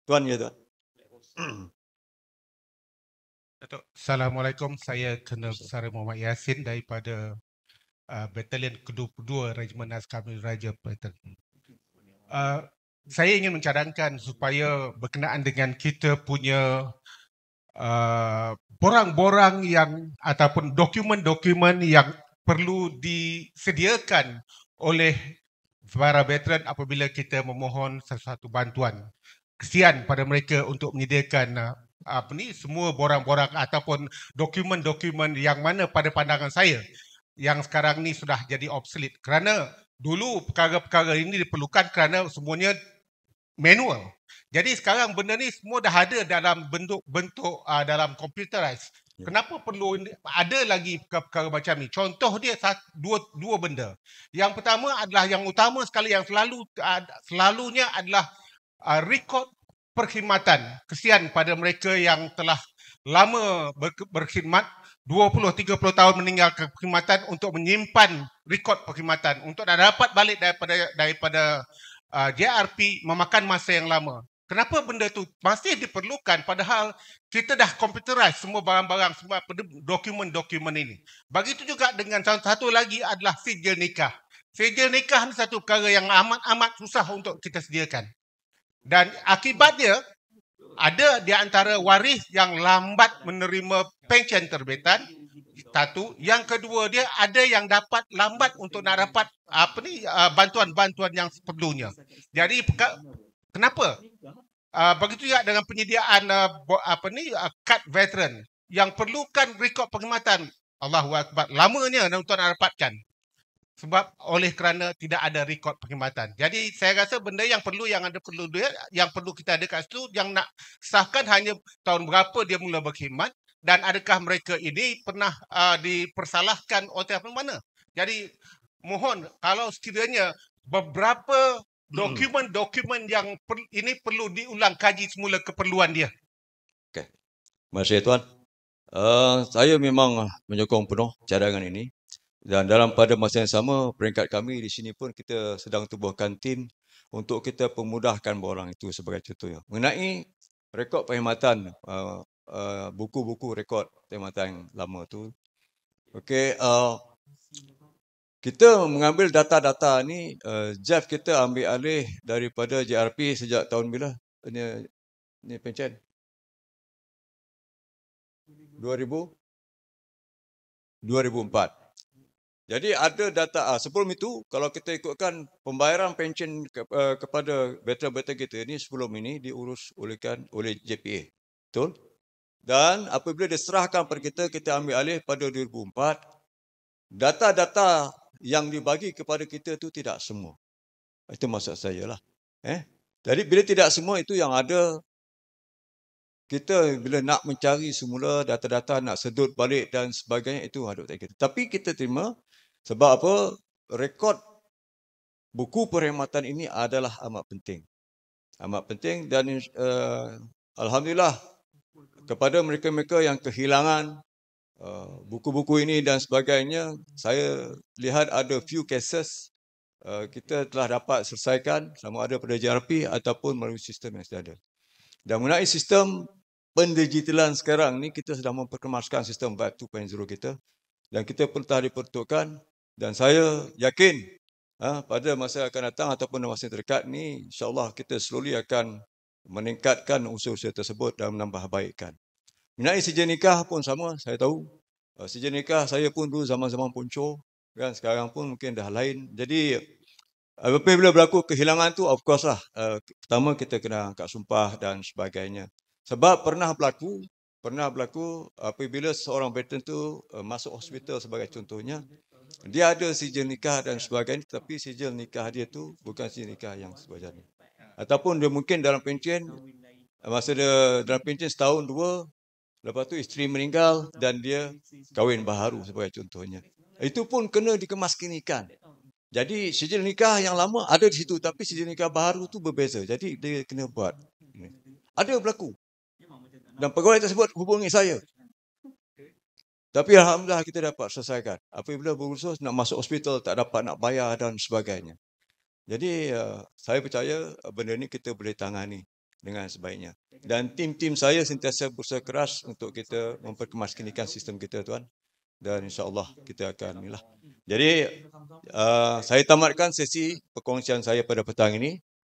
Tuan ya tuan. Datuk, Assalamualaikum. Saya Colonel Besar Muhammad Yasin daripada Batalion ke-22 Regimen Askar Raja Pelatan. Saya ingin mencadangkan supaya berkenaan dengan kita punya borang-borang yang ataupun dokumen-dokumen yang perlu disediakan oleh para veteran apabila kita memohon sesuatu bantuan. Kesian pada mereka untuk menyediakan semua borang-borang ataupun dokumen-dokumen yang mana pada pandangan saya yang sekarang ni sudah jadi obsolete kerana dulu perkara-perkara ini diperlukan kerana semuanya manual. Jadi sekarang benda ni semua dah ada dalam bentuk dalam computerized. Kenapa perlu ada lagi perkara-perkara macam ni? Contoh dia dua benda. Yang pertama adalah yang utama sekali yang selalunya adalah rekod perkhidmatan. Kesian pada mereka yang telah lama berkhidmat 20-30 tahun meninggalkan perkhidmatan untuk menyimpan rekod perkhidmatan untuk dapat balik daripada JRP memakan masa yang lama. Kenapa benda tu masih diperlukan padahal kita dah computerize semua barang-barang, semua dokumen-dokumen ini. Begitu juga dengan satu lagi adalah sijil nikah. Sijil nikah ni satu perkara yang amat susah untuk kita sediakan. Dan akibatnya ada di antara waris yang lambat menerima pension terbitan. Satu, yang kedua dia ada yang dapat lambat untuk nak dapat bantuan-bantuan yang seperlunya. Jadi kenapa? Begitu juga dengan penyediaan kad veteran yang perlukan rekod perkhidmatan. Allahu Akbar. Lamanya untuk nak dapatkan. Sebab oleh kerana tidak ada rekod perkhidmatan. Jadi saya rasa benda yang perlu kita ada kat situ yang nak sahkan hanya tahun berapa dia mula berkhidmat dan adakah mereka ini pernah dipersalahkan oleh mana. Jadi mohon kalau sekiranya beberapa dokumen-dokumen yang ini perlu diulang kaji semula keperluan dia. Okey. Terima kasih tuan. Saya memang menyokong penuh cadangan ini. Dan dalam pada masa yang sama, peringkat kami di sini pun kita sedang tubuhkan tim untuk kita pemudahkan borang itu sebagai contohnya. Mengenai rekod perkhidmatan, buku-buku rekod perkhidmatan yang lama tu. Okey, kita mengambil data-data ni, Jeff kita ambil alih daripada JRP sejak tahun bila? Ini pencen? 2004. Jadi ada data sebelum itu kalau kita ikutkan pembayaran pension kepada veteran-veteran kita ni sebelum ini diurus oleh JPA. Betul? Dan apabila diserahkan pada kita ambil alih pada 2004, data-data yang dibagi kepada kita tu tidak semua. Itu maksud saya lah. Jadi bila tidak semua itu yang ada kita bila nak mencari semula data-data nak sedut balik dan sebagainya itu ada kita. Tapi kita terima sebab apa? Rekod buku perkhidmatan ini adalah amat penting. Amat penting dan alhamdulillah kepada mereka-mereka yang kehilangan buku-buku ini dan sebagainya, saya lihat ada few cases kita telah dapat selesaikan sama ada pada JRP ataupun melalui sistem yang sudah ada. Dan mengenai sistem pendigitalan sekarang ni kita sedang memperkemaskan sistem Web 2.0 kita dan kita pun telah diperuntukkan dan saya yakin pada masa akan datang ataupun masa terdekat ni insya-Allah kita slowly akan meningkatkan usaha-usaha tersebut dan menambah baikkan. Mengenai sijil nikah pun sama, saya tahu sijil nikah saya pun dulu zaman-zaman punco kan, sekarang pun mungkin dah lain. Jadi apabila berlaku kehilangan tu of course lah pertama kita kena angkat sumpah dan sebagainya. Sebab pernah berlaku apabila seorang veteran tu masuk hospital sebagai contohnya, dia ada sijil nikah dan sebagainya, tapi sijil nikah dia tu bukan sijil nikah yang sebenarnya. Ataupun dia mungkin dalam pencen, masa dia dalam pencen setahun, dua, lepas tu isteri meninggal dan dia kahwin baharu sebagai contohnya. Itu pun kena dikemaskan. Jadi sijil nikah yang lama ada di situ, tapi sijil nikah baharu tu berbeza. Jadi dia kena buat. Ada berlaku. Dan pegawai tersebut hubungi saya. Tapi alhamdulillah kita dapat selesaikan. Apabila berusaha nak masuk hospital tak dapat nak bayar dan sebagainya. Jadi saya percaya benda ni kita boleh tangani. dengan sebaiknya. Dan tim-tim saya sentiasa berusaha keras untuk kita memperkemaskinikan sistem kita, tuan. Dan insya-Allah kita akan inilah. Jadi saya tamatkan sesi perkongsian saya pada petang ini.